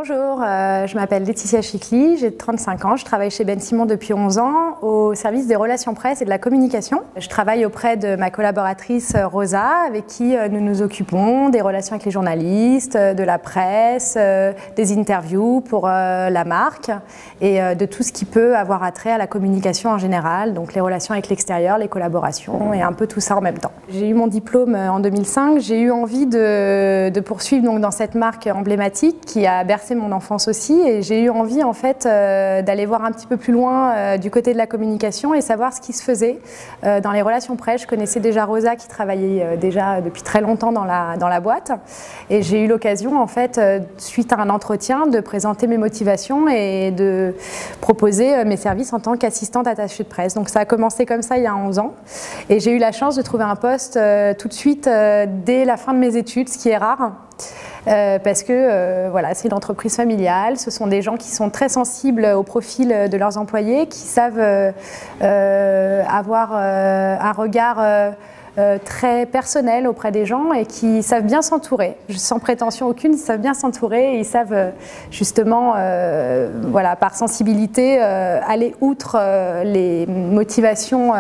Bonjour, je m'appelle Laetitia Chicli, j'ai 35 ans, je travaille chez Ben Simon depuis 11 ans au service des relations presse et de la communication. Je travaille auprès de ma collaboratrice Rosa avec qui nous nous occupons des relations avec les journalistes, de la presse, des interviews pour la marque et de tout ce qui peut avoir attrait à la communication en général, donc les relations avec l'extérieur, les collaborations et un peu tout ça en même temps. J'ai eu mon diplôme en 2005, j'ai eu envie de poursuivre donc dans cette marque emblématique qui a bercé mon enfance aussi, et j'ai eu envie en fait d'aller voir un petit peu plus loin du côté de la communication et savoir ce qui se faisait dans les relations presse. Je connaissais déjà Rosa qui travaillait déjà depuis très longtemps dans la boîte, et j'ai eu l'occasion en fait suite à un entretien de présenter mes motivations et de proposer mes services en tant qu'assistante attachée de presse. Donc ça a commencé comme ça il y a 11 ans, et j'ai eu la chance de trouver un poste tout de suite dès la fin de mes études, ce qui est rare. Parce que voilà, c'est une entreprise familiale, ce sont des gens qui sont très sensibles au profil de leurs employés, qui savent avoir un regard très personnel auprès des gens et qui savent bien s'entourer, sans prétention aucune, ils savent bien s'entourer et ils savent justement, voilà, par sensibilité, aller outre les motivations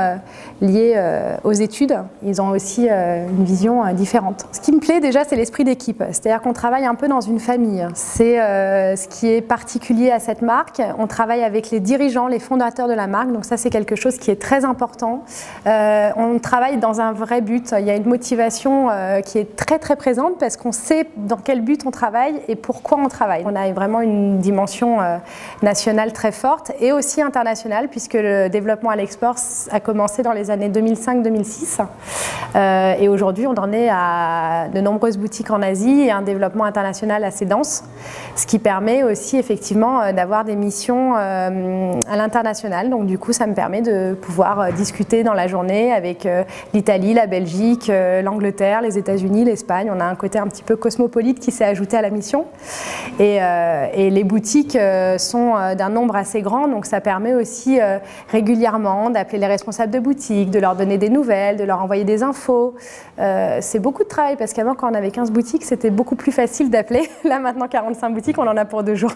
liées aux études. Ils ont aussi une vision différente. Ce qui me plaît déjà, c'est l'esprit d'équipe, c'est-à-dire qu'on travaille un peu dans une famille. C'est ce qui est particulier à cette marque. On travaille avec les dirigeants, les fondateurs de la marque, donc ça c'est quelque chose qui est très important. On travaille dans un vrai but, il y a une motivation qui est très très présente parce qu'on sait dans quel but on travaille et pourquoi on travaille. On a vraiment une dimension nationale très forte et aussi internationale, puisque le développement à l'export a commencé dans les années 2005-2006 et aujourd'hui on en est à de nombreuses boutiques en Asie et un développement international assez dense, ce qui permet aussi effectivement d'avoir des missions à l'international. Donc du coup ça me permet de pouvoir discuter dans la journée avec l'Italie, la Belgique, l'Angleterre, les États-Unis, l'Espagne. On a un côté un petit peu cosmopolite qui s'est ajouté à la mission. Et les boutiques sont d'un nombre assez grand, donc ça permet aussi régulièrement d'appeler les responsables de boutique, de leur donner des nouvelles, de leur envoyer des infos. C'est beaucoup de travail parce qu'avant, quand on avait 15 boutiques, c'était beaucoup plus facile d'appeler. Là, maintenant, 45 boutiques, on en a pour 2 jours.